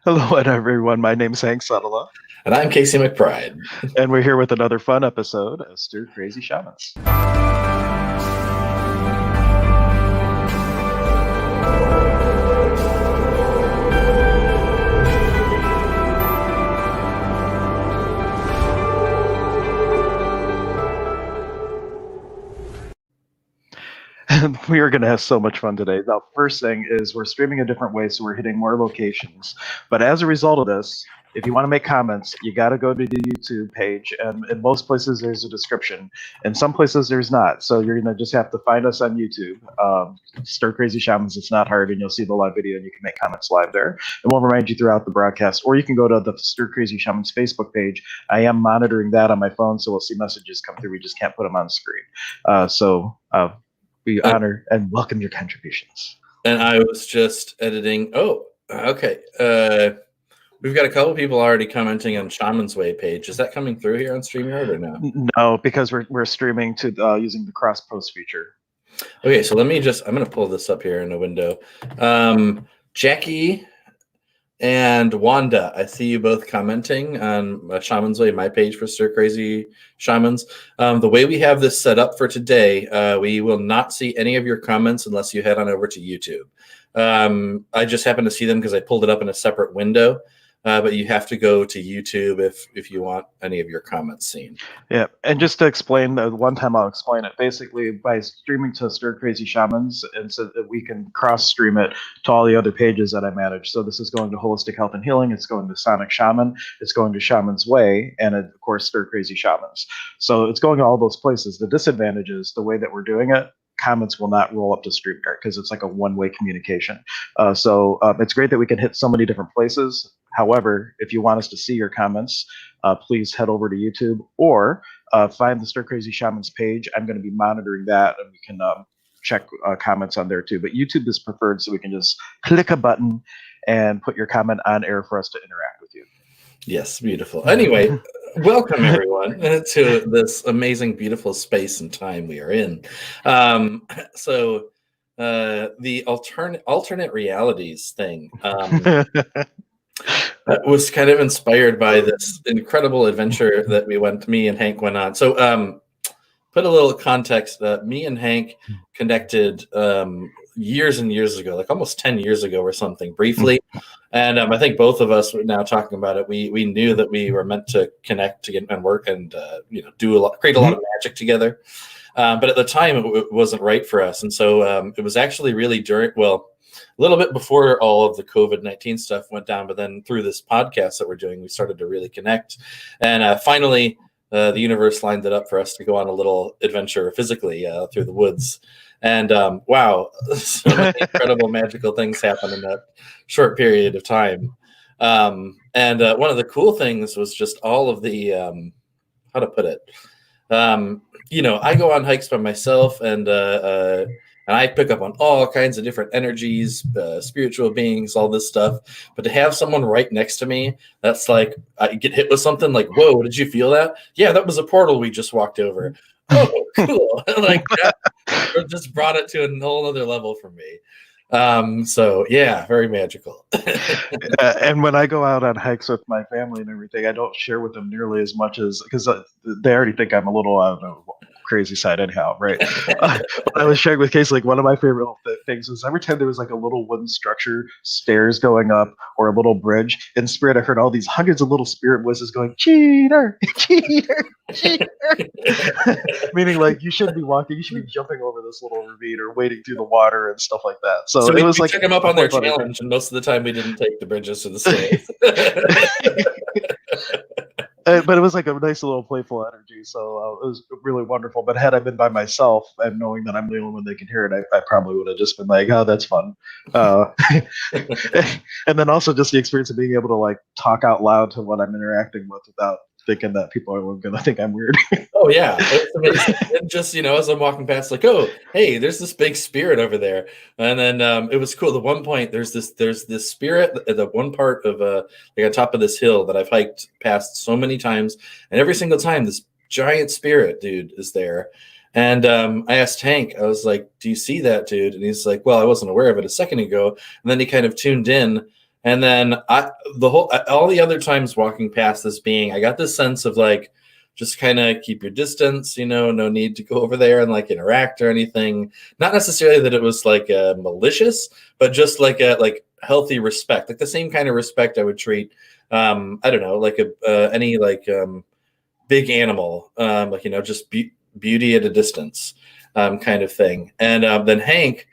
Hello, everyone. My name's Hank Setala, And I'm Casey MacBride. and we're here with another fun episode of Stir Crazy Shamans. And we are going to have so much fun today. The first thing is we're streaming a different way, so we're hitting more locations. But as a result of this, if you want to make comments, you got to go to the YouTube page. And in most places, there's a description. In some places, there's not. So you're going to just have to find us on YouTube. Stir Crazy Shamans. It's not hard, and you'll see the live video, and you can make comments live there. And we'll remind you throughout the broadcast. Or you can go to the Stir Crazy Shamans Facebook page. I am monitoring that on my phone, so we'll see messages come through. We just can't put them on screen. We honor and welcome your contributions. And I was just editing. Oh, okay. We've got a couple people already commenting on Shaman's Way page. Is that coming through here on StreamYard or no? No, because we're streaming to using the cross post feature. Okay, so I'm going to pull this up here in a window. Jackie and Wanda, I see you both commenting on Shaman's Way, my page for Stir Crazy Shamans. The way we have this set up for today, we will not see any of your comments unless you head on over to YouTube. I just happened to see them because I pulled it up in a separate window. But you have to go to YouTube if you want any of your comments seen. Yeah, and just to explain, one time I'll explain it. Basically, by streaming to Stir Crazy Shamans, and so that we can cross-stream it to all the other pages that I manage. So this is going to Holistic Health and Healing, it's going to Sonic Shaman, it's going to Shaman's Way, and of course, Stir Crazy Shamans. So it's going to all those places. The disadvantage is the way that we're doing it, comments will not roll up to StreamYard because it's like a one-way communication. So it's great that we can hit so many different places. However, if you want us to see your comments, please head over to YouTube or find the Stir Crazy Shamans page. I'm going to be monitoring that, and we can check comments on there too. But YouTube is preferred, so we can just click a button and put your comment on air for us to interact with you. Yes, beautiful. Anyway, welcome everyone to this amazing, beautiful space and time we are in. So the alternate realities thing was kind of inspired by this incredible adventure that me and Hank went on. So put a little context. Me and Hank connected years and years ago, like almost 10 years ago or something, briefly. And I think both of us, now talking about it, we knew that we were meant to connect and work and create a lot of magic together. But at the time, it wasn't right for us. And so it was actually really a little bit before all of the COVID-19 stuff went down. But then through this podcast that we're doing, we started to really connect. And finally, the universe lined it up for us to go on a little adventure physically through the woods. And wow, so many incredible magical things happened in that short period of time. And one of the cool things was just all of the, how to put it, I go on hikes by myself, and I pick up on all kinds of different energies, spiritual beings, all this stuff. But to have someone right next to me, that's like, I get hit with something like, whoa, did you feel that? Yeah, that was a portal we just walked over. Oh, cool. Like that just brought it to a whole other level for me. So yeah, very magical. And when I go out on hikes with my family and everything, I don't share with them nearly as much as, because they already think I'm a little, I don't know, crazy side anyhow, right? But I was sharing with Casey, like, one of my favorite things was every time there was like a little wooden structure, stairs going up, or a little bridge, in spirit I heard all these hundreds of little spirit voices going, cheater, cheater, cheater. Meaning, like, you shouldn't be walking, you should be jumping over this little ravine or wading through the water and stuff like that. So it was we like, took them up on their challenge, and most of the time we didn't take the bridges to the stairs. But it was like a nice little playful energy, so it was really wonderful. But had I been by myself and knowing that I'm the only one that can hear it, I probably would have just been like, "Oh, that's fun." And then also just the experience of being able to like talk out loud to what I'm interacting with without thinking that people are going to think I'm weird. Oh yeah, it's amazing. And just as I'm walking past, like, oh, hey, there's this big spirit over there, and then it was cool. At one point, there's this spirit at the one part of like on top of this hill that I've hiked past so many times, and every single time this giant spirit dude is there. And I asked Hank, I was like, "Do you see that dude?" And he's like, "Well, I wasn't aware of it a second ago." And then he kind of tuned in. And then all the other times walking past this being, I got this sense of like, just kind of keep your distance, no need to go over there and like interact or anything. Not necessarily that it was like malicious, but just like a healthy respect, like the same kind of respect I would treat, I don't know, like any like big animal, like, just beauty at a distance, kind of thing. And then Hank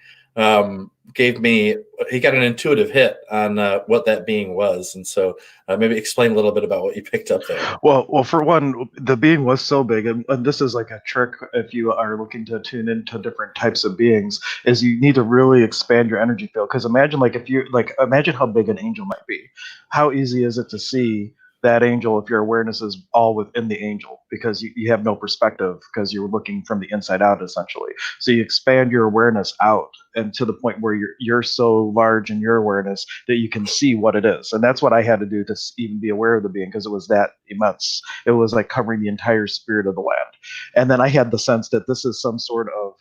he got an intuitive hit on what that being was. And so maybe explain a little bit about what you picked up there. Well, for one, the being was so big, and this is like a trick if you are looking to tune into different types of beings, is you need to really expand your energy field. Because imagine imagine how big an angel might be. How easy is it to see that angel if your awareness is all within the angel, because you have no perspective because you're looking from the inside out essentially. So you expand your awareness out, and to the point where you're so large in your awareness that you can see what it is. And that's what I had to do to even be aware of the being, because it was that immense. It was like covering the entire spirit of the land. And then I had the sense that this is some sort of,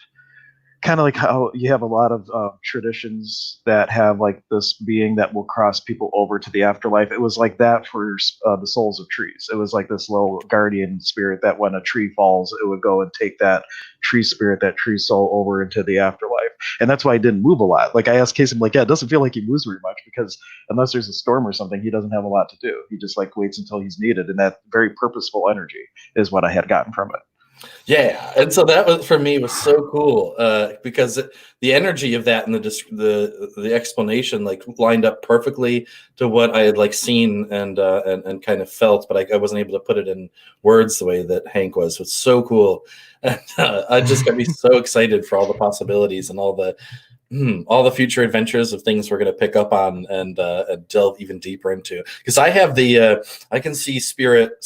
kind of like how you have a lot of traditions that have like this being that will cross people over to the afterlife. It was like that for the souls of trees. It was like this little guardian spirit that when a tree falls, it would go and take that tree spirit, that tree soul, over into the afterlife. And that's why he didn't move a lot. Like I asked Casey, I'm like, yeah, it doesn't feel like he moves very much, because unless there's a storm or something, he doesn't have a lot to do. He just like waits until he's needed. And that very purposeful energy is what I had gotten from it. Yeah, and so that was, for me, was so cool, because the energy of that and the explanation like lined up perfectly to what I had like seen and kind of felt, but I wasn't able to put it in words the way that Hank was. So it's so cool, and I just got me so excited for all the possibilities and all the future adventures of things we're going to pick up on and delve even deeper into. Because I have I can see spirit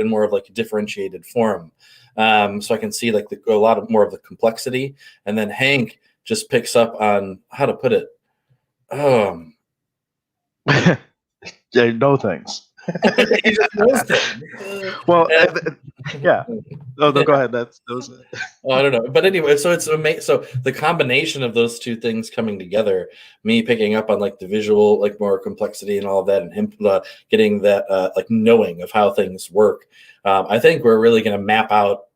in more of like a differentiated form. So I can see like a lot more of the complexity, and then Hank just picks up on how to put it. Yeah, know things. He just knows things. Well, yeah. Oh, no, go ahead. That was it. Oh, I don't know, but anyway, so it's amazing. So the combination of those two things coming together, me picking up on like the visual, like more complexity and all of that, and him getting that like knowing of how things work. I think we're really going to map out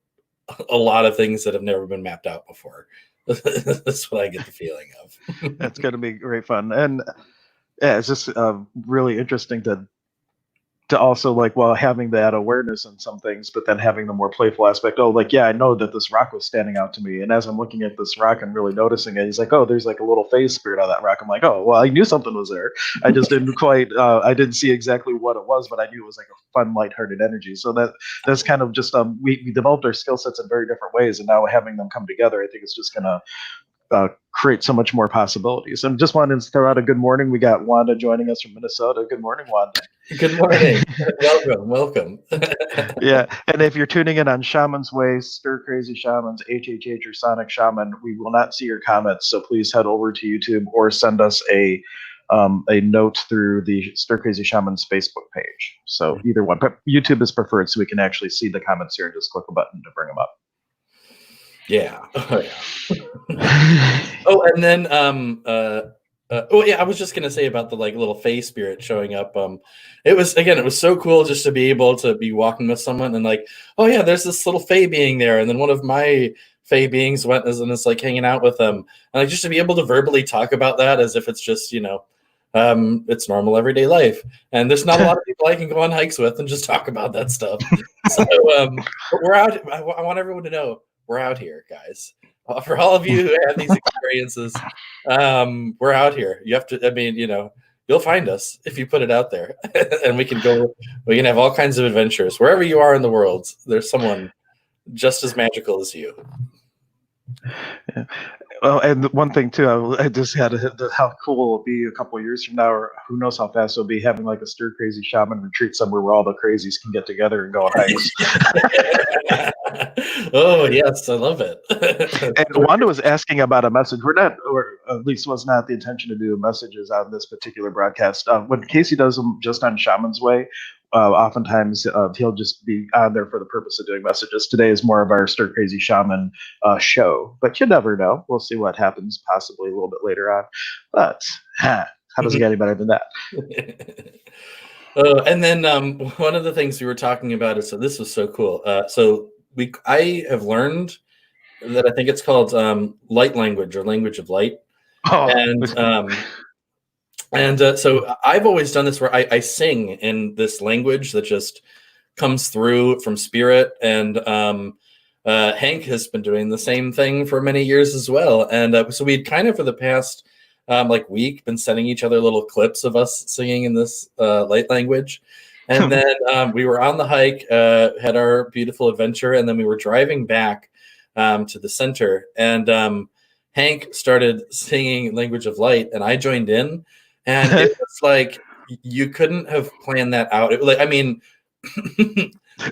a lot of things that have never been mapped out before. That's what I get the feeling of. That's going to be great fun. And yeah, it's just really interesting to also like, well, having that awareness in some things, but then having the more playful aspect. Oh, like, yeah, I know that this rock was standing out to me. And as I'm looking at this rock and really noticing it, he's like, oh, there's like a little phase spirit on that rock. I'm like, oh, well, I knew something was there. I just didn't quite, I didn't see exactly what it was, but I knew it was like a fun, lighthearted energy. So that's kind of just, we developed our skill sets in very different ways. And now having them come together, I think it's just going to create so much more possibilities. And just wanted to throw out a good morning. We got Wanda joining us from Minnesota. Good morning, Wanda. Good morning. Welcome. Yeah, and if you're tuning in on Shaman's Way, Stir Crazy Shamans, HHH, or Sonic Shaman, we will not see your comments. So please head over to YouTube or send us a note through the Stir Crazy Shamans Facebook page. So either one, but YouTube is preferred, so we can actually see the comments here and just click a button to bring them up. Yeah. Oh, and then I was just gonna say about the like little fae spirit showing up. It was so cool just to be able to be walking with someone and like, oh yeah, there's this little fae being there, and then one of my fae beings went and is like hanging out with them, and like just to be able to verbally talk about that as if it's just it's normal everyday life, and there's not a lot of people I can go on hikes with and just talk about that stuff. So we're out. I want everyone to know we're out here, guys. For all of you who have these experiences, we're out here. You have to, I mean, you'll find us if you put it out there. And we can have all kinds of adventures. Wherever you are in the world, there's someone just as magical as you. Yeah. Well, and one thing too, I just had how cool it'll be a couple of years from now, or who knows how fast it'll be, having like a Stir Crazy Shaman retreat somewhere where all the crazies can get together and go on hikes. Oh yes, I love it. And Wanda was asking about a message. We're not, or at least was not the intention to do messages on this particular broadcast. When Casey does them just on Shaman's Way, oftentimes he'll just be on there for the purpose of doing messages. Today is more of our Stir Crazy Shaman show, but you never know. We'll see what happens possibly a little bit later on. But How does it get any better than that? And then one of the things we were talking about is, so this was so cool. I have learned that I think it's called light language or language of light. Oh. So I've always done this where I sing in this language that just comes through from spirit. And Hank has been doing the same thing for many years as well. And so we'd kind of for the past week been sending each other little clips of us singing in this light language. And then we were on the hike, had our beautiful adventure, and then we were driving back to the center, and Hank started singing Language of Light, and I joined in, and it was like you couldn't have planned that out. It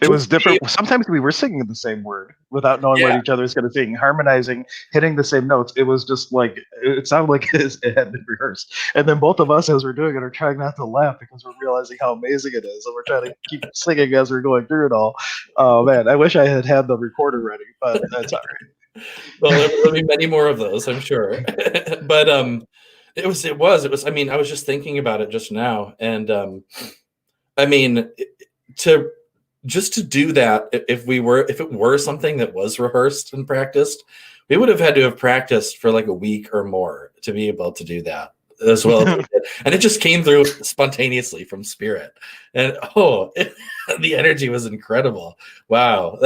was different. Sometimes we were singing the same word without knowing what each other was going to sing, harmonizing, hitting the same notes. It was just like, it sounded like it had been rehearsed. And then both of us, as we're doing it, are trying not to laugh because we're realizing how amazing it is. And we're trying to keep singing as we're going through it all. Oh, man. I wish I had the recorder ready, but that's all right. Well, there'll be many more of those, I'm sure. But it was. I mean, I was just thinking about it just now. And to do that, if it were something that was rehearsed and practiced, we would have had to have practiced for like a week or more to be able to do that as well. And it just came through spontaneously from spirit. And the energy was incredible. Wow.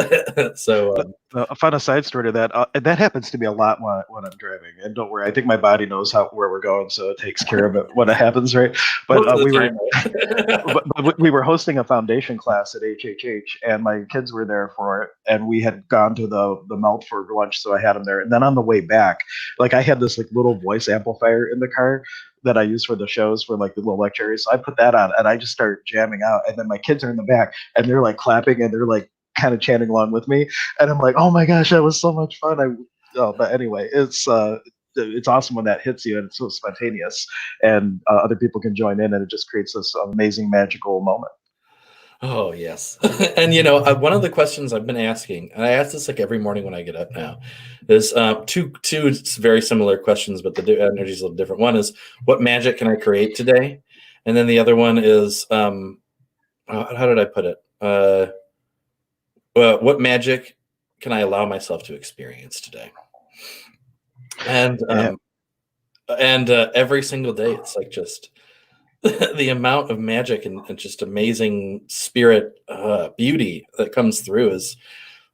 So a fun aside story to that, that happens to me a lot when I'm driving. And don't worry, I think my body knows where we're going, so it takes care of it when it happens, right? But we were hosting a foundation class at HHH, and my kids were there for it, and we had gone to the melt for lunch, so I had them there. And then on the way back, like I had this like little voice amplifier in the car that I use for the shows for like the little lectures. So I put that on and I just start jamming out. And then my kids are in the back and they're like clapping and they're like kind of chanting along with me. And I'm like, oh my gosh, that was so much fun. But anyway, it's awesome when that hits you and it's so spontaneous and other people can join in and it just creates this amazing magical moment. Oh, yes. And, one of the questions I've been asking, and I ask this like every morning when I get up now, is two very similar questions, but the energy is a little different. One is, what magic can I create today? And then the other one is, how did I put it? What magic can I allow myself to experience today? And every single day, it's like just the amount of magic and just amazing spirit beauty that comes through is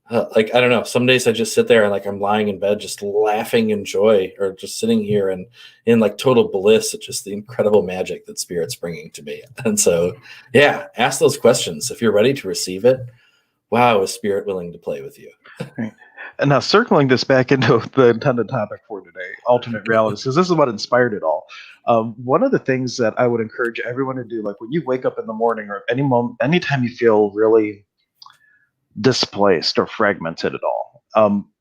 I don't know. Some days I just sit there and like I'm lying in bed just laughing in joy, or just sitting here and in like total bliss at just the incredible magic that spirit's bringing to me. And so, yeah, ask those questions. If you're ready to receive it, wow, is spirit willing to play with you? Right. And now circling this back into the intended topic for today, alternate realities, because this is what inspired it all. One of the things that I would encourage everyone to do, like when you wake up in the morning or anytime you feel really displaced or fragmented at all,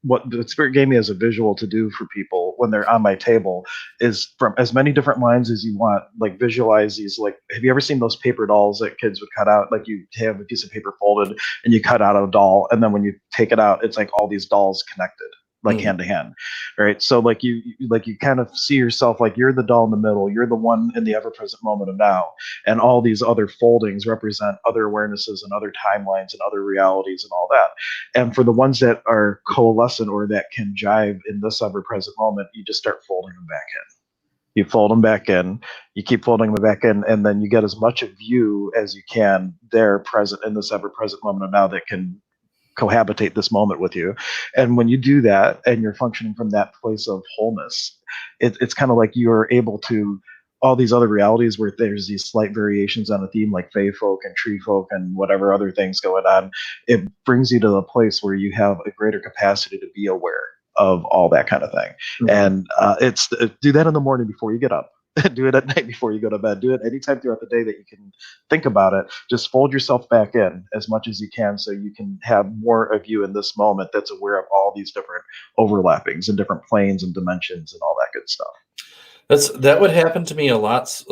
what the spirit gave me as a visual to do for people when they're on my table is from as many different lines as you want, like visualize these, like, have you ever seen those paper dolls that kids would cut out? Like you have a piece of paper folded and you cut out a doll, and then when you take it out, it's like all these dolls connected, like hand to hand, right? So like you kind of see yourself like you're the doll in the middle, you're the one in the ever-present moment of now, and all these other foldings represent other awarenesses and other timelines and other realities and all that. And for the ones that are coalescent or that can jive in this ever-present moment, you just start folding them back in. You fold them back in, you keep folding them back in, and then you get as much of you as you can there present in this ever-present moment of now that can cohabitate this moment with you. And when you do that and you're functioning from that place of wholeness, it's kind of like you're able to, all these other realities where there's these slight variations on a theme like fae folk and tree folk and whatever other things going on, it brings you to the place where you have a greater capacity to be aware of all that kind of thing. Mm-hmm. And it's do that in the morning before you get up. Do it at night before you go to bed. Do it anytime throughout the day that you can think about it. Just fold yourself back in as much as you can so you can have more of you in this moment that's aware of all these different overlappings and different planes and dimensions and all that good stuff. That would happen to me a lot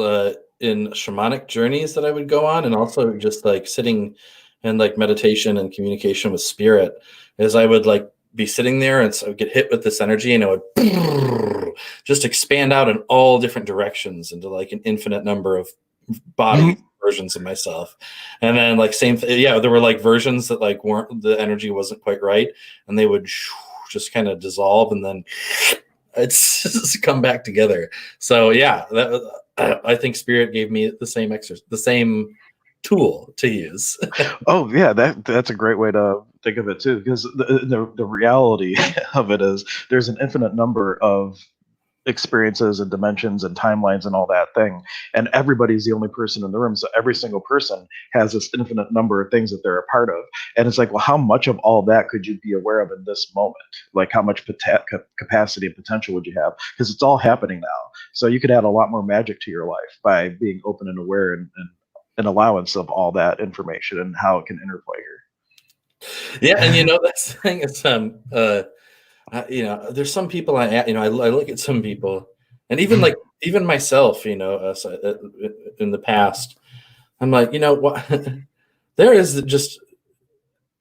in shamanic journeys that I would go on, and also just like sitting in like meditation and communication with spirit, as I would like be sitting there, and so I'd get hit with this energy, and it would just expand out in all different directions into like an infinite number of body versions of myself. And then like there were like versions that like weren't, the energy wasn't quite right, and they would just kind of dissolve, and then it's just come back together. So yeah, I think Spirit gave me the same exercise, the same tool to use. Oh yeah, that's a great way to think of it too, because the reality of it is there's an infinite number of experiences and dimensions and timelines and all that thing, and everybody's the only person in the room, so every single person has this infinite number of things that they're a part of. And it's like, well, how much of all that could you be aware of in this moment? Like, how much capacity and potential would you have? Because it's all happening now, so you could add a lot more magic to your life by being open and aware, and an allowance of all that information and how it can interplay here. Yeah, and that's the thing is, there's some people I look at some people, and even myself, in the past, I'm like, what? There is just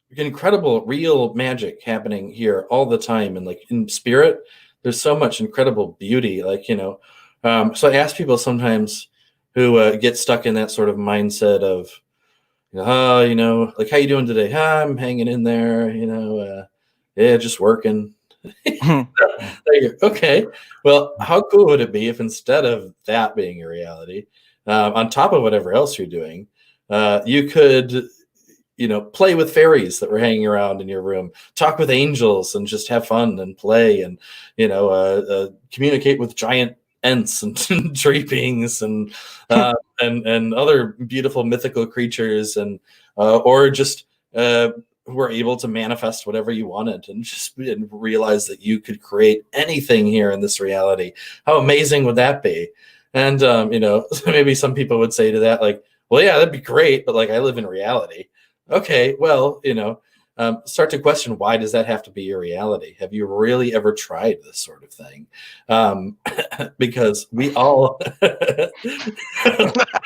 incredible real magic happening here all the time, and like in Spirit, there's so much incredible beauty, so I ask people sometimes who get stuck in that sort of mindset of, like, how you doing today? I'm hanging in there, yeah, just working. Okay, well, how cool would it be if instead of that being a reality, on top of whatever else you're doing, you could, play with fairies that were hanging around in your room, talk with angels, and just have fun and play, and communicate with giant ents and tree beings and other beautiful mythical creatures, and or just who are able to manifest whatever you wanted, and realize that you could create anything here in this reality. How amazing would that be? And maybe some people would say to that, like, well, yeah, that'd be great, but like, I live in reality. Okay, well, start to question, why does that have to be your reality? Have you really ever tried this sort of thing? Because we all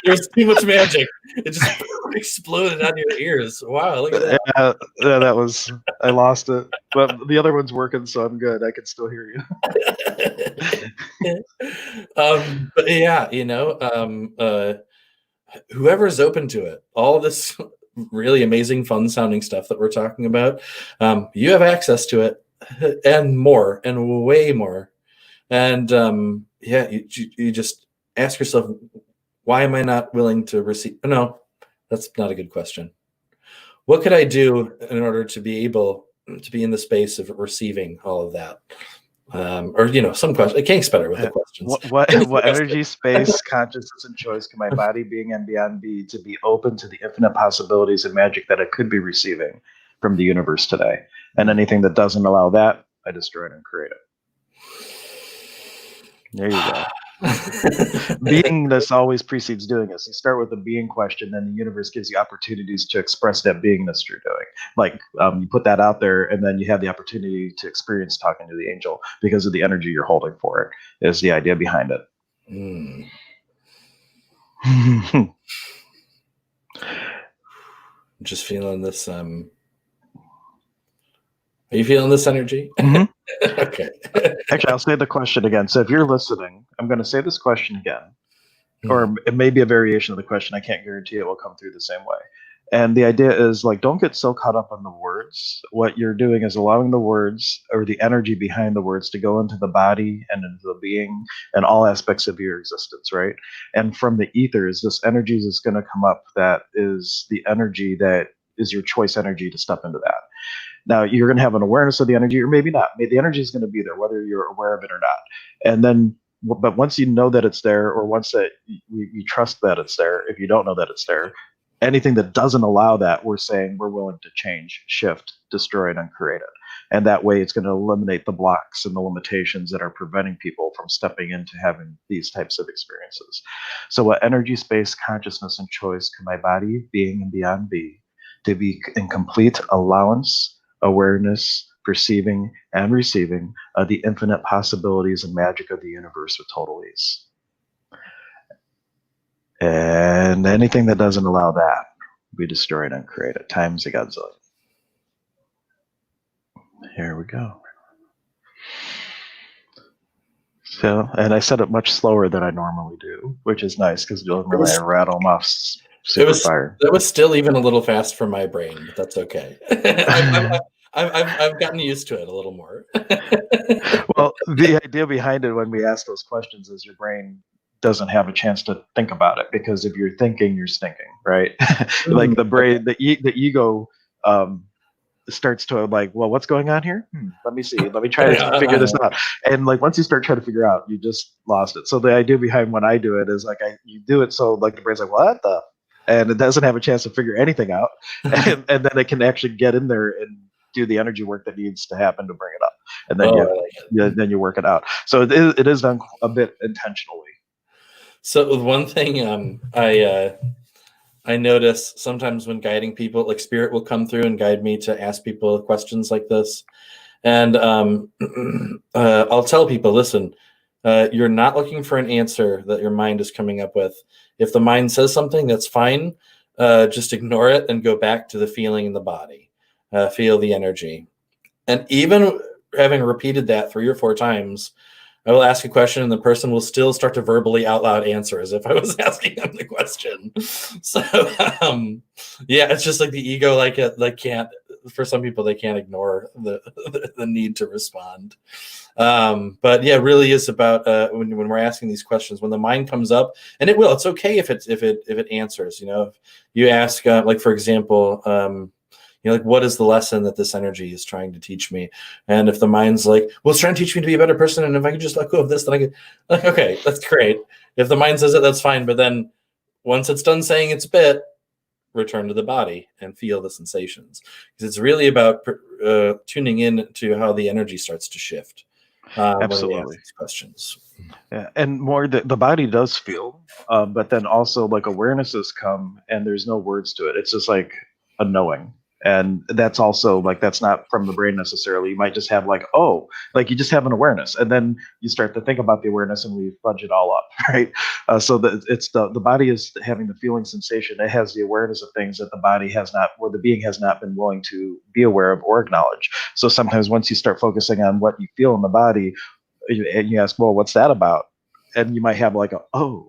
there's too much magic. It just exploded out of your ears. Wow, look at that. Yeah, that was, I lost it, but the other one's working, so I'm good. I can still hear you. But yeah, whoever's open to it, all this really amazing, fun sounding stuff that we're talking about, you have access to it, and more, and way more. And you just ask yourself, why am I not willing to receive? No, that's not a good question. What could I do in order to be able to be in the space of receiving all of that? Some question. It can't better with the questions. What energy, space, consciousness, and choice can my body, being, and beyond be to be open to the infinite possibilities and magic that it could be receiving from the universe today? And anything that doesn't allow that, I destroy it and create it. There you go. Beingness always precedes doing this. You start with a being question, then the universe gives you opportunities to express that beingness you're doing. Like, you put that out there, and then you have the opportunity to experience talking to the angel because of the energy you're holding for it, is the idea behind it. I'm just feeling this. Are you feeling this energy? Mm-hmm. Okay. Actually, I'll say the question again. So if you're listening, I'm going to say this question again, or it may be a variation of the question. I can't guarantee it will come through the same way. And the idea is, like, don't get so caught up on the words. What you're doing is allowing the words, or the energy behind the words, to go into the body and into the being and all aspects of your existence, right? And from the ethers, this energy is going to come up that is the energy that is your choice energy to step into that. Now, you're going to have an awareness of the energy, or maybe not. Maybe the energy is going to be there, whether you're aware of it or not. And then, but once you know that it's there, or once that you trust that it's there, if you don't know that it's there, anything that doesn't allow that, we're saying we're willing to change, shift, destroy it, and create it. And that way, it's going to eliminate the blocks and the limitations that are preventing people from stepping into having these types of experiences. So what energy, space, consciousness, and choice can my body, being, and beyond be, to be in complete allowance, awareness, perceiving, and receiving of the infinite possibilities and magic of the universe with total ease. And anything that doesn't allow that, we destroy it and create it times a godzillion. Here we go. So, and I said it much slower than I normally do, which is nice because normally I rattle them off super fire. That was still even a little fast for my brain, but that's okay. I've gotten used to it a little more. Well, the idea behind it when we ask those questions is your brain doesn't have a chance to think about it, because if you're thinking, you're stinking, right? Like the brain, the ego starts to like, well, what's going on here? Let me see. Let me try to figure this out. And like once you start trying to figure out, you just lost it. So the idea behind when I do it is like you do it so like the brain's like, what the? And it doesn't have a chance to figure anything out, and then it can actually get in there and do the energy work that needs to happen to bring it up, and then then you work it out. So it is done a bit intentionally. So one thing I notice sometimes when guiding people, like spirit will come through and guide me to ask people questions like this. And I'll tell people, listen, you're not looking for an answer that your mind is coming up with. If the mind says something, that's fine. Just ignore it and go back to the feeling in the body. Feel the energy. And even having repeated that 3 or 4 times, I will ask a question and the person will still start to verbally out loud answer as if I was asking them the question. So yeah, it's just like the ego, like can't, for some people, they can't ignore the need to respond. But yeah, it really is about when we're asking these questions, when the mind comes up, and it will, it's okay if it answers, you know, if you ask, like, for example, you know, like, what is the lesson that this energy is trying to teach me? And if the mind's like, well, it's trying to teach me to be a better person, and if I could just let go of this, then I could, like, okay, that's great. If the mind says it, that's fine. But then once it's done saying its bit, return to the body and feel the sensations. Because it's really about tuning in to how the energy starts to shift. Absolutely. When we ask these questions. Yeah, and more the body does feel, but then also like awarenesses come and there's no words to it. It's just like a knowing. And that's also like, that's not from the brain necessarily. You might just have like, oh, like you just have an awareness, and then you start to think about the awareness and we fudge it all up, right? So that it's the body is having the feeling sensation. It has the awareness of things that the body has not, or the being has not been willing to be aware of or acknowledge. So sometimes once you start focusing on what you feel in the body, and you ask, well, what's that about? And you might have like a, oh,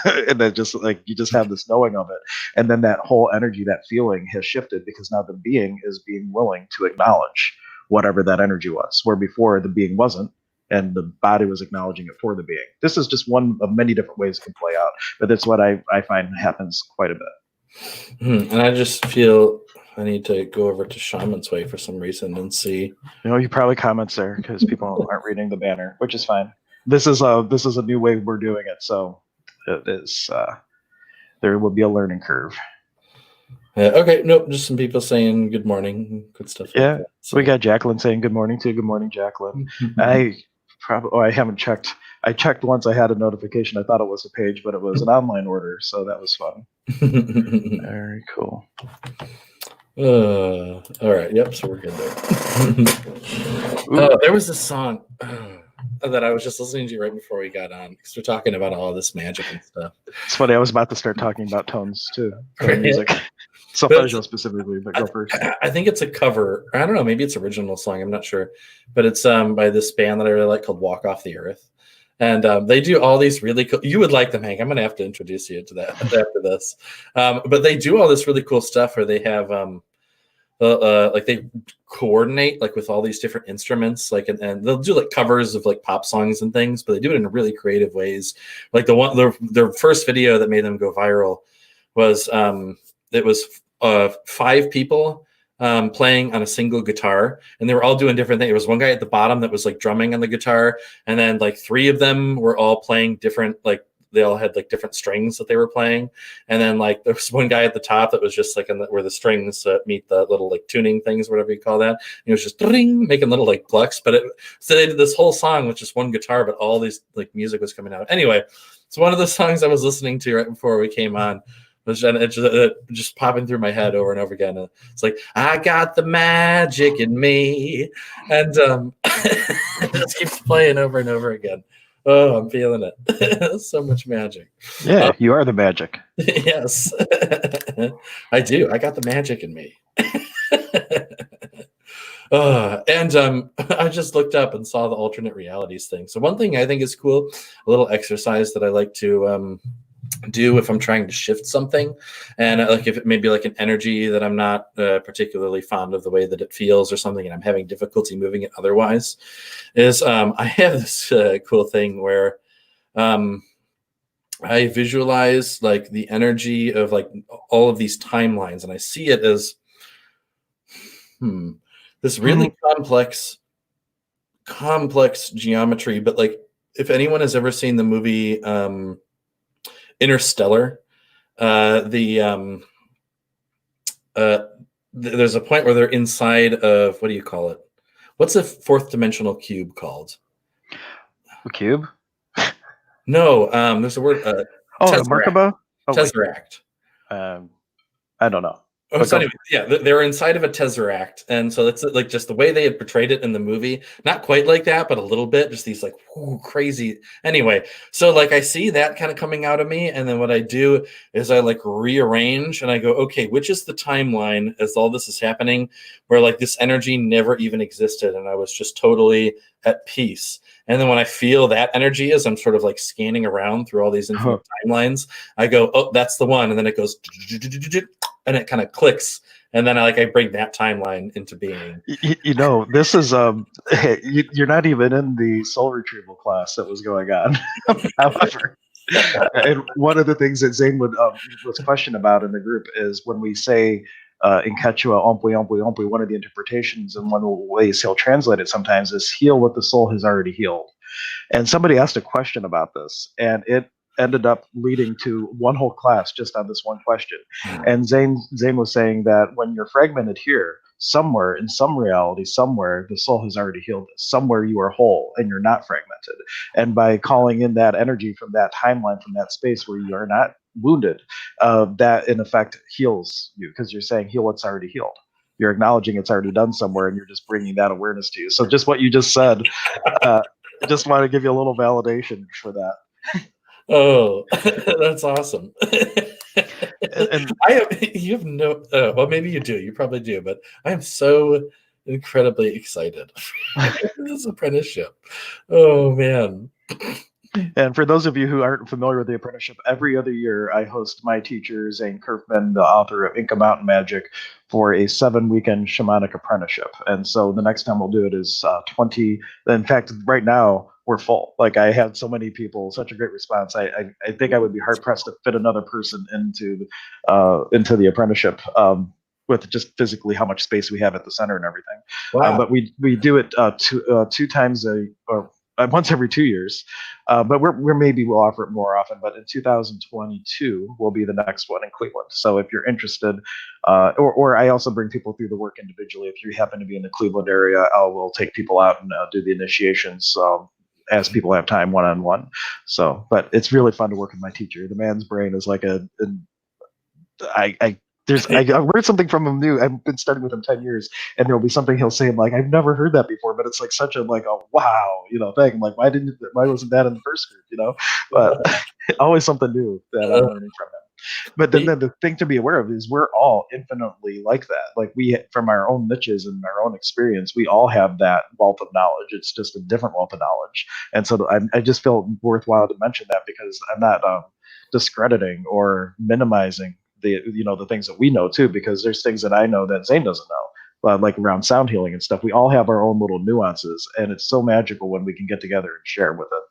and then just like you just have this knowing of it, and then that whole energy, that feeling has shifted, because now the being is being willing to acknowledge whatever that energy was, where before the being wasn't, and the body was acknowledging it for the being. This is just one of many different ways it can play out, but that's what I find happens quite a bit. And I just feel I need to go over to Shaman's Way for some reason and see. You know, you probably comments there because people aren't reading the banner, which is fine. This is a new way we're doing it, so it is there will be a learning curve. Okay, nope, just some people saying good morning, good stuff. Yeah, like so. We got Jacqueline saying good morning too. Good morning, Jacqueline. I haven't checked. I checked once. I had a notification. I thought it was a page, but it was an online order, so that was fun. Very cool. All right. Yep. So we're good there. There was a song that I was just listening to right before we got on, because we're talking about all this magic and stuff. It's funny. I was about to start talking about tones too, music. Solfeggio specifically, but go first. I think it's a cover. I don't know. Maybe it's original song. I'm not sure, but it's by this band that I really like called Walk Off the Earth. And they do all these really cool. You would like them, Hank. I'm going to have to introduce you to that after this. But they do all this really cool stuff where they have like they coordinate like with all these different instruments, like and they'll do like covers of like pop songs and things, but they do it in really creative ways. Like their first video that made them go viral was it was 5 people playing on a single guitar, and they were all doing different things. There was one guy at the bottom that was like drumming on the guitar, and then like 3 of them were all playing different, like they all had like different strings that they were playing, and then like there was one guy at the top that was just like where the strings meet the little like tuning things, whatever you call that. And he was just making little like plucks, but so they did this whole song with just one guitar, but all these like music was coming out. Anyway, it's one of the songs I was listening to right before we came on. Just popping through my head over and over again. It's like, I got the magic in me, and it just keeps playing over and over again. Oh, I'm feeling it. So much magic. Yeah, you are the magic. Yes, I do. I got the magic in me. And I just looked up and saw the alternate realities thing. So one thing I think is cool, a little exercise that I like to do if I'm trying to shift something, and like if it may be like an energy that I'm not particularly fond of the way that it feels or something, and I'm having difficulty moving it otherwise, is I have this cool thing where I visualize like the energy of like all of these timelines, and I see it as this really complex geometry. But like, if anyone has ever seen the movie Interstellar, there's a point where they're inside of, what do you call it? What's a fourth dimensional cube called? A cube? No, there's a word. Tesseract. Merkaba? Tesseract. I don't know. Oh, so anyway, yeah, they're inside of a tesseract, and so it's like just the way they had portrayed it in the movie, not quite like that, but a little bit, just these like crazy. Anyway, so like I see that kind of coming out of me, and then what I do is I like rearrange, and I go, okay, which is the timeline as all this is happening, where like this energy never even existed, and I was just totally at peace. And then when I feel that energy as I'm sort of like scanning around through all these infinite timelines, I go, oh, that's the one, and then it goes. And it kind of clicks, and then I bring that timeline into being. You know, this is you're not even in the soul retrieval class that was going on. However, and one of the things that Zane was questioned about in the group is when we say in Quechua, ompwe, ompwe, ompwe, one of the interpretations and one of the ways he'll translate it sometimes is heal what the soul has already healed. And somebody asked a question about this, and it ended up leading to one whole class just on this one question. And Zane was saying that when you're fragmented here, somewhere in some reality, somewhere the soul has already healed this. Somewhere you are whole and you're not fragmented. And by calling in that energy from that timeline, from that space where you are not wounded, that in effect heals you, because you're saying heal what's already healed. You're acknowledging it's already done somewhere, and you're just bringing that awareness to you. So just what you just said, I just want to give you a little validation for that. Oh, that's awesome. And you have no, well, maybe you do, you probably do, but I am so incredibly excited for this apprenticeship. Oh, man. And for those of you who aren't familiar with the apprenticeship, every other year I host my teacher, Zane Kerfman, the author of Inca Mountain Magic, for a 7-weekend shamanic apprenticeship. And so the next time we'll do it is 20. In fact, right now we're full. Like, I had so many people, such a great response. I think I would be hard pressed to fit another person into the apprenticeship. With just physically how much space we have at the center and everything. Wow. But we do it two times once every 2 years, but we'll offer it more often. But in 2022 will be the next one in Cleveland. So if you're interested, or I also bring people through the work individually. If you happen to be in the Cleveland area, we'll take people out and do the initiations as people have time, one-on-one. So, but it's really fun to work with my teacher. The man's brain is like I learned something from him new. I've been studying with him 10 years, and there'll be something he'll say. I'm like, I've never heard that before, but it's like such a wow, thing. I'm like, why wasn't that in the first group, But always something new that I'm learning from him. But then the thing to be aware of is we're all infinitely like that. Like, we, from our own niches and our own experience, we all have that wealth of knowledge. It's just a different wealth of knowledge. And so I just felt worthwhile to mention that, because I'm not discrediting or minimizing the things that we know too, because there's things that I know that Zane doesn't know, like around sound healing and stuff. We all have our own little nuances, and it's so magical when we can get together and share with it.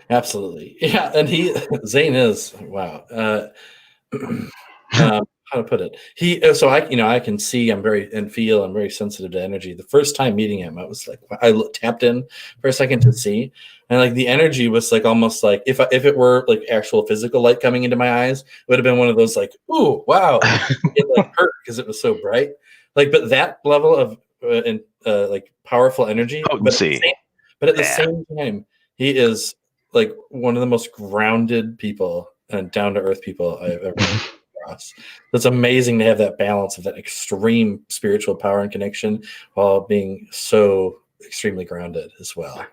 Absolutely. Yeah. And Zane is, wow. How to put it? So I can see, I'm very sensitive to energy. The first time meeting him, I was like, I tapped in for a second to see, and like the energy was like almost like if it were like actual physical light coming into my eyes, it would have been one of those like, ooh, wow, it like hurt because it was so bright. Like, but that level of like powerful energy, potency. But at the same time, he is like one of the most grounded people and down to earth people I've ever met. It's amazing to have that balance of that extreme spiritual power and connection while being so extremely grounded as well.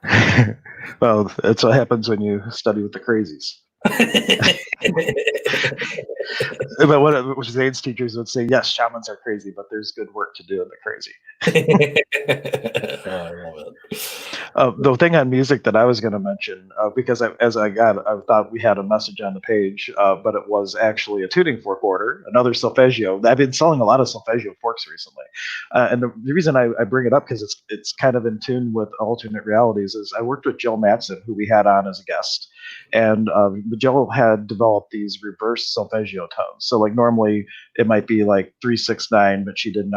Well, that's what happens when you study with the crazies. But what Zane's teachers would say, yes, shamans are crazy, but there's good work to do in the crazy. Oh, I love it. The thing on music that I was going to mention, because I thought we had a message on the page, but it was actually a tuning fork order, another solfeggio. I've been selling a lot of solfeggio forks recently, and the reason I bring it up because it's kind of in tune with alternate realities. Is I worked with Jill Matson, who we had on as a guest, and Jill had developed these reverse solfeggio tones. So like normally it might be like 3-6-9, but she did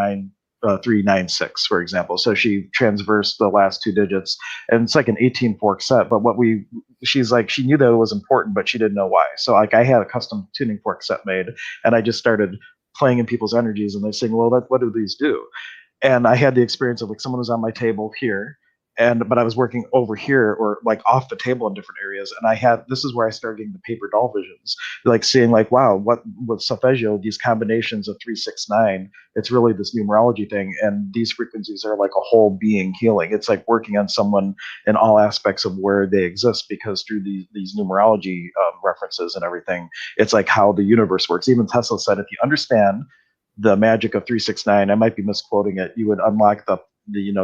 3-9-6, for example. So she transversed the last two digits, and it's like an 18 fork set. But she's like, she knew that it was important, but she didn't know why. So like I had a custom tuning fork set made, and I just started playing in people's energies, and they're saying, well, what do these do? And I had the experience of like someone was on my table here, but I was working over here or like off the table in different areas, and this is where I started getting the paper doll visions, like seeing like, wow, what with solfeggio, these combinations of 3-6-9, it's really this numerology thing, and these frequencies are like a whole being healing. It's like working on someone in all aspects of where they exist, because through these numerology references and everything, it's like how the universe works. Even Tesla said, if you understand the magic of 3-6-9, I might be misquoting it, you would unlock the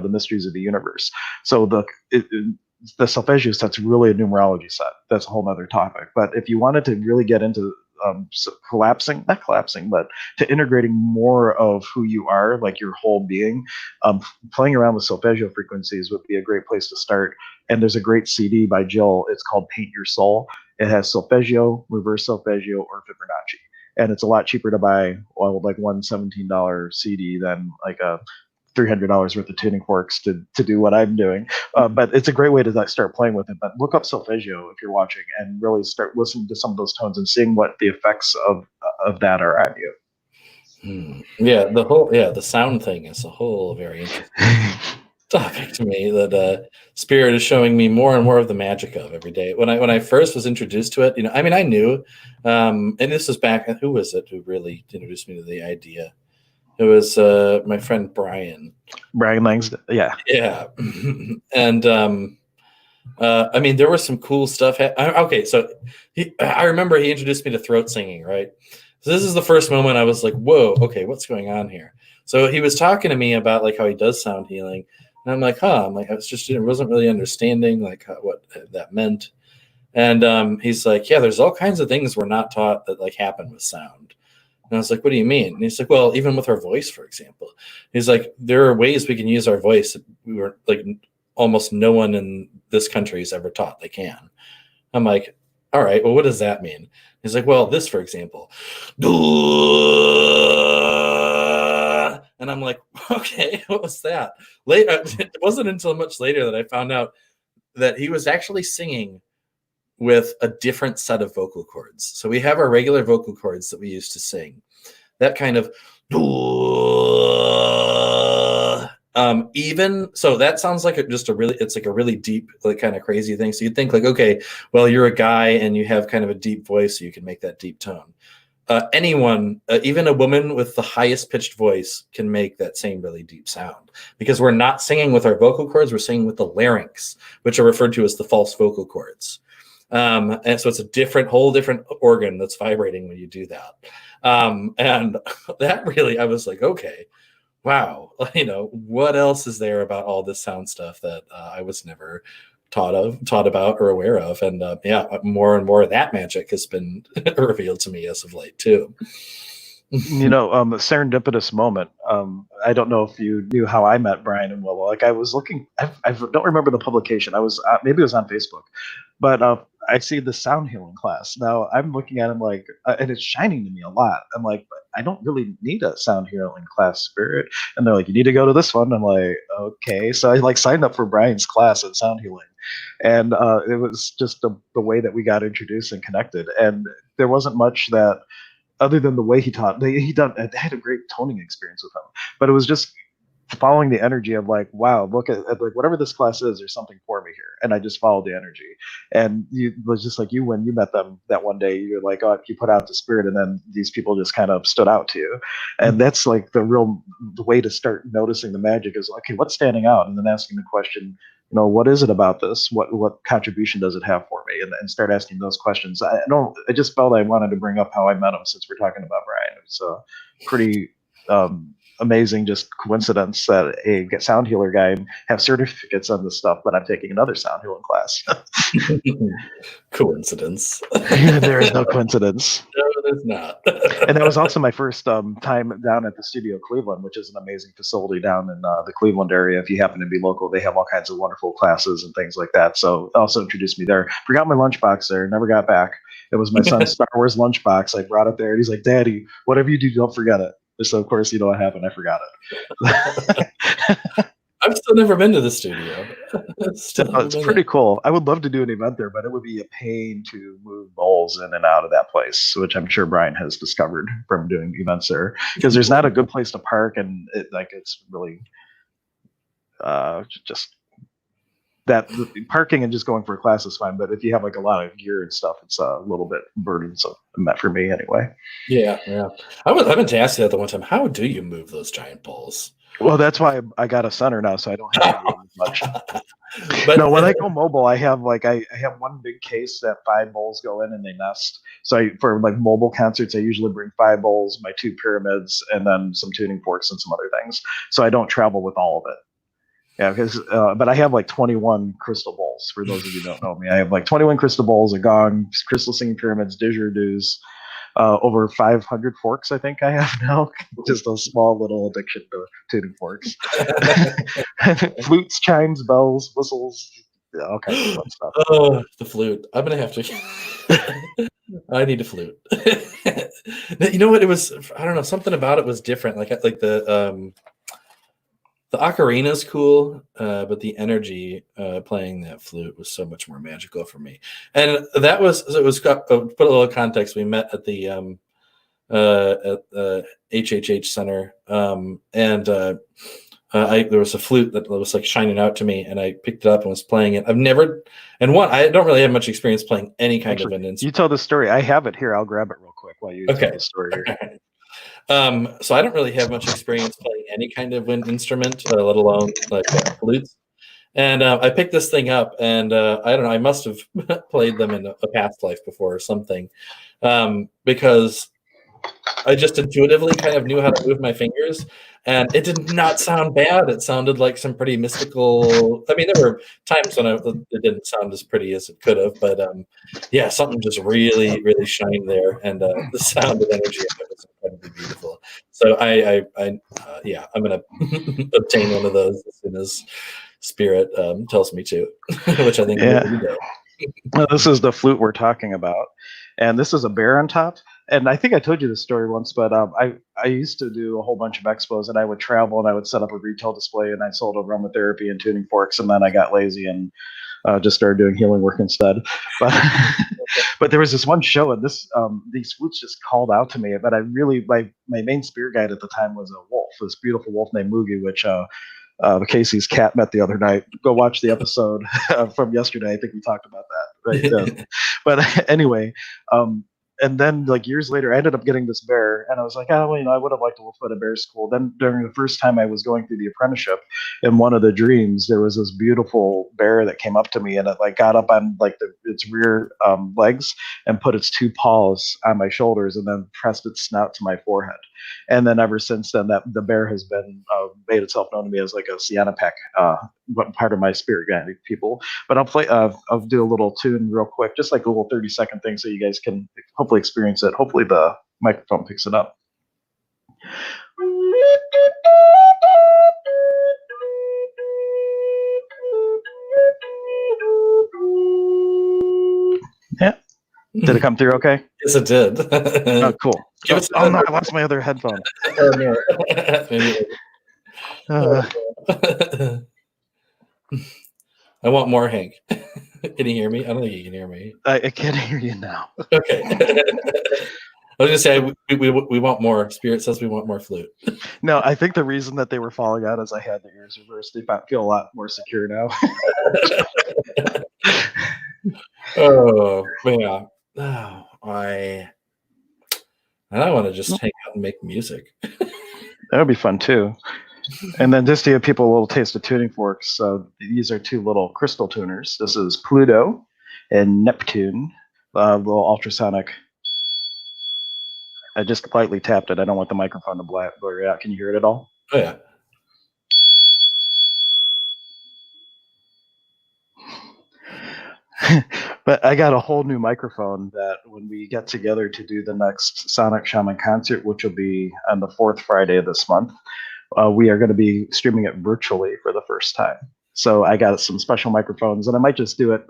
mysteries of the universe. So the solfeggio set's really a numerology set. That's a whole other topic. But if you wanted to really get into not collapsing, but to integrating more of who you are, like your whole being, playing around with solfeggio frequencies would be a great place to start. And there's a great CD by Jill. It's called Paint Your Soul. It has solfeggio, reverse solfeggio, or Fibonacci. And it's a lot cheaper to buy, well, like one $17 CD than like a $300 worth of tuning forks to do what I'm doing. But it's a great way to like start playing with it. But look up solfeggio if you're watching, and really start listening to some of those tones and seeing what the effects of that are on you. Yeah, the sound thing is a whole very interesting topic to me that Spirit is showing me more and more of the magic of every day. When I first was introduced to it, I knew, and this was back. Who was it who really introduced me to the idea? It was my friend Brian. Brian Langston, yeah. Yeah. And there was some cool stuff. Okay, so I remember he introduced me to throat singing, right? So this is the first moment I was like, whoa, okay, what's going on here? So he was talking to me about like how he does sound healing. And I'm like, I wasn't really understanding like what that meant. And he's like, yeah, there's all kinds of things we're not taught that like happen with sound. And I was like, what do you mean? And he's like, well, even with our voice, for example. He's like, there are ways we can use our voice that we were like almost no one in this country has ever taught they can. I'm like, all right, well, what does that mean? He's like, well, this, for example. And I'm like, okay, what was that? Later, it wasn't until much later that I found out that he was actually singing with a different set of vocal cords. So we have our regular vocal cords that we use to sing. That kind of even so, that sounds like it's like a really deep, like kind of crazy thing. So you'd think like, okay, well, you're a guy and you have kind of a deep voice, so you can make that deep tone. Anyone, even a woman with the highest pitched voice, can make that same really deep sound, because we're not singing with our vocal cords, we're singing with the larynx, which are referred to as the false vocal cords. And so it's a whole different organ that's vibrating when you do that. And that really, I was like, okay, wow, what else is there about all this sound stuff that I was never taught about or aware of? And more and more of that magic has been revealed to me as of late too. A serendipitous moment. I don't know if you knew how I met Brian and Willow. Like I was looking, I don't remember the publication. I was maybe it was on Facebook, but I see the sound healing class. Now I'm looking at him like, and it's shining to me a lot. I'm like, but I don't really need a sound healing class, Spirit. And they're like, you need to go to this one. I'm like, okay. So I like signed up for Brian's class at sound healing, and it was just the way that we got introduced and connected. And there wasn't much that, other than the way he taught, I had a great toning experience with him, but it was just following the energy of like, wow, look at like whatever this class is, there's something for me here, and I just followed the energy. And it was just like you when you met them that one day, you're like, oh, you put out the Spirit, and then these people just kind of stood out to you, and that's like the way to start noticing the magic is, okay, what's standing out, and then asking the question, what is it about this? What contribution does it have for me? And start asking those questions. I just felt I wanted to bring up how I met him since we're talking about Brian. It's a pretty amazing just coincidence that a sound healer guy have certificates on this stuff, but I'm taking another sound healing class. Coincidence. There is no coincidence. No, there's not. And that was also my first time down at the Studio Cleveland, which is an amazing facility down in the Cleveland area. If you happen to be local, they have all kinds of wonderful classes and things like that. So also introduced me there. Forgot my lunchbox there, never got back. It was my son's Star Wars lunchbox. I brought it there, and he's like, "Daddy, whatever you do, don't forget it." So of course, what happened? I forgot it. I've still never been to the studio. It's pretty cool. I would love to do an event there, but it would be a pain to move bowls in and out of that place, which I'm sure Brian has discovered from doing events there, because there's not a good place to park, and it's really just that parking and just going for a class is fine. But if you have a lot of gear and stuff, it's a little bit burdensome for me anyway. Yeah. I meant to ask you that the one time. How do you move those giant bowls? Well, that's why I got a center now, so I don't have to move as much. But no, when I go mobile, I have I have one big case that 5 bowls go in and they nest. So for mobile concerts, I usually bring 5 bowls, my 2 pyramids, and then some tuning forks and some other things. So I don't travel with all of it. Yeah, because but I have 21 crystal bowls. For those of you who don't know me, I have 21 crystal bowls, a gong, crystal singing pyramids, didgeridoos. Over 500 forks, I think I have now. Just a small little addiction to tuning forks. Flutes, chimes, bells, whistles, all kinds of fun stuff. Oh, the flute. I'm going to have to. I need a flute. You know what? It was, I don't know, something about it was different. Like the ocarina is cool, but the energy playing that flute was so much more magical for me. And it was put a little context. We met at the HHH Center, and there was a flute that was shining out to me, and I picked it up and was playing it. I don't really have much experience playing any kind of an instrument. You tell the story. I have it here. I'll grab it real quick while you tell the story here. So I don't really have much experience playing any kind of wind instrument, let alone flutes. And I picked this thing up, and I don't know, I must have played them in a past life before or something, because I just intuitively kind of knew how to move my fingers, and it did not sound bad. It sounded like some pretty mystical. I mean, there were times when it didn't sound as pretty as it could have, but yeah, something just really, really shined there, and the sound and energy of it was incredibly beautiful. So I'm gonna obtain one of those as soon as Spirit tells me to, which I think. Yeah. Well, this is the flute we're talking about, and this is a bear on top. And I think I told you this story once, but I used to do a whole bunch of expos, and I would travel and I would set up a retail display, and I sold aromatherapy and tuning forks, and then I got lazy and just started doing healing work instead. But there was this one show, and these flutes just called out to me. But I really, my main spirit guide at the time was a wolf, this beautiful wolf named Moogie, which Casey's cat met the other night. Go watch the episode from yesterday. I think we talked about that. Right? But anyway, and then years later, I ended up getting this bear, and I was like, I would have liked to put a bear school. Then during the first time I was going through the apprenticeship, in one of the dreams, there was this beautiful bear that came up to me, and it got up on its rear legs and put its 2 paws on my shoulders, and then pressed its snout to my forehead. And then ever since then, that the bear has been made itself known to me as a Sianapek, part of my spirit guiding people. But I'll do a little tune real quick, just a little 30-second thing, so you guys can hopefully experience it. Hopefully the microphone picks it up. Yeah. Did it come through okay? Yes, it did. Oh, cool. Oh, no, I lost my other headphone. I want more, Hank. Can you hear me? I don't think you can hear me. I can't hear you now. Okay. I was going to say, we want more. Spirit says we want more flute. No, I think the reason that they were falling out is I had the ears reversed. They feel a lot more secure now. Oh, yeah. Oh, I want to just hang out and make music. That would be fun too. And then just to give people a little taste of tuning forks, these are two little crystal tuners. This is Pluto and Neptune, little ultrasonic. I just lightly tapped it. I don't want the microphone to blur out. Can you hear it at all? Oh, yeah. But I got a whole new microphone that when we get together to do the next Sonic Shaman concert, which will be on the 4th Friday of this month, we are going to be streaming it virtually for the first time. So I got some special microphones, and I might just do it,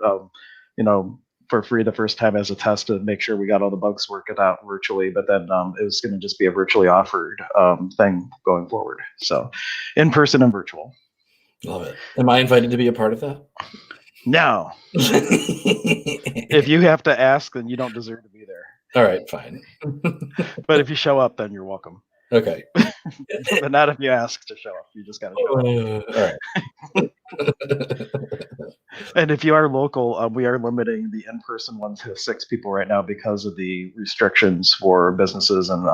for free the first time as a test to make sure we got all the bugs worked out virtually. But then it was going to just be a virtually offered thing going forward. So in person and virtual. Love it. Am I invited to be a part of that? No. If you have to ask, then you don't deserve to be there. All right, fine. But if you show up, then you're welcome. Okay. But not if you ask to show up. You just got to show up. All right. And if you are local, we are limiting the in-person one to 6 people right now because of the restrictions for businesses and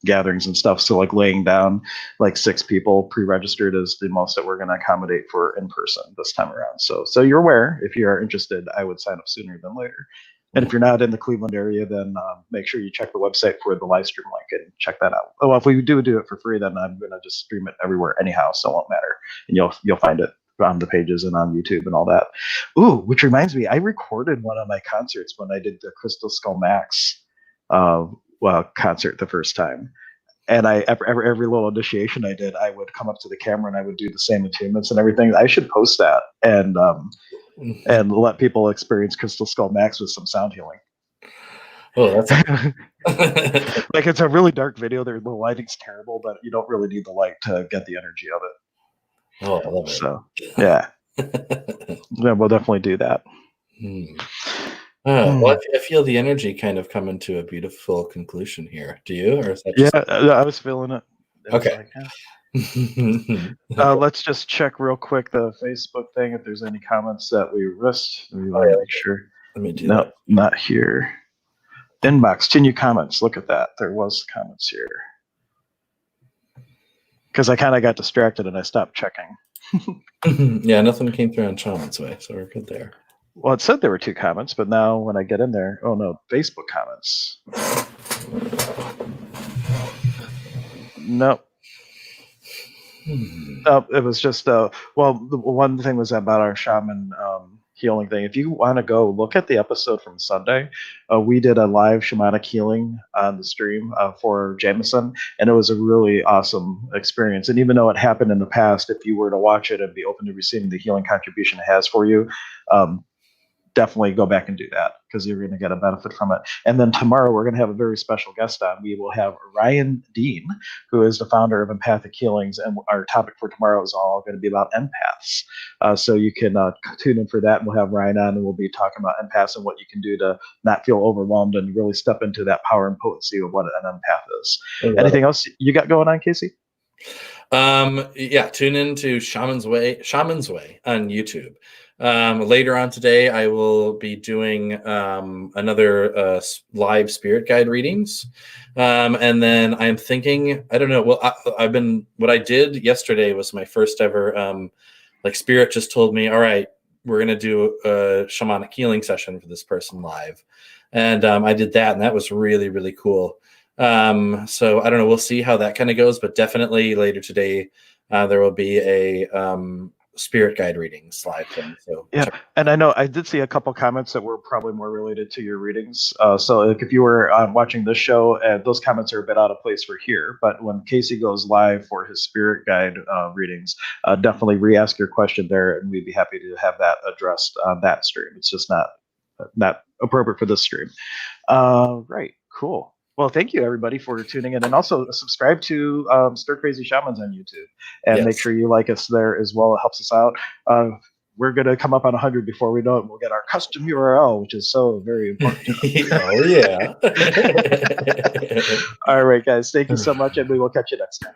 gatherings and stuff. So like laying down like 6 people pre-registered is the most that we're going to accommodate for in-person this time around. So you're aware. If you are interested, I would sign up sooner than later. And if you're not in the Cleveland area, then make sure you check the website for the live stream link and check that out. Oh, well, if we do it for free, then I'm going to just stream it everywhere anyhow, so it won't matter. And you'll find it on the pages and on YouTube and all that. Ooh, which reminds me, I recorded one of my concerts when I did the Crystal Skull Max concert the first time. And every little initiation I did, I would come up to the camera and I would do the same attunements and everything. I should post that and let people experience Crystal Skull Max with some sound healing. Oh, that's like it's a really dark video. The lighting's terrible, but you don't really need the light to get the energy of it. Oh, I love it. So yeah, yeah, we'll definitely do that. Well, I feel the energy kind of coming to a beautiful conclusion here. Do you? Or is that just... Yeah, I was feeling it. Okay. Let's just check real quick the Facebook thing if there's any comments that we missed. We want to make sure. Let me do no, that. Not here. Inbox, 2 new comments. Look at that. There was comments here. Because I kind of got distracted and I stopped checking. Yeah, nothing came through on Shaman's way, so we're good there. Well, it said there were 2 comments, but now when I get in there, oh no, Facebook comments. Nope. It was just the one thing was about our shaman healing thing. If you want to go look at the episode from Sunday, we did a live shamanic healing on the stream for Jameson, and it was a really awesome experience. And even though it happened in the past, if you were to watch it and be open to receiving the healing contribution it has for you, definitely go back and do that because you're going to get a benefit from it. And then tomorrow we're going to have a very special guest on. We will have Ryan Dean, who is the founder of Empathic Healings, and our topic for tomorrow is all going to be about empaths. So you can tune in for that, and we'll have Ryan on, and we'll be talking about empaths and what you can do to not feel overwhelmed and really step into that power and potency of what an empath is. Anything else you got going on, Casey? Yeah, tune in to Shaman's Way on YouTube. Later on today, I will be doing another live spirit guide readings. And then I'm thinking, I don't know. Well, what I did yesterday was my first ever, spirit just told me, all right, we're going to do a shamanic healing session for this person live. And I did that, and that was really, really cool. So I don't know. We'll see how that kind of goes, but definitely later today, there will be a spirit guide readings live thing. So yeah, and I know I did see a couple comments that were probably more related to your readings. So if you were watching this show, those comments are a bit out of place for here. But when Casey goes live for his spirit guide readings, definitely re-ask your question there, and we'd be happy to have that addressed on that stream. It's just not appropriate for this stream. Right, cool. Well, thank you, everybody, for tuning in. And also subscribe to Stir Crazy Shamans on YouTube. And make sure you like us there as well. It helps us out. We're going to come up on 100 before we know it. We'll get our custom URL, which is so very important. Oh, yeah. All right, guys. Thank you so much, and we will catch you next time.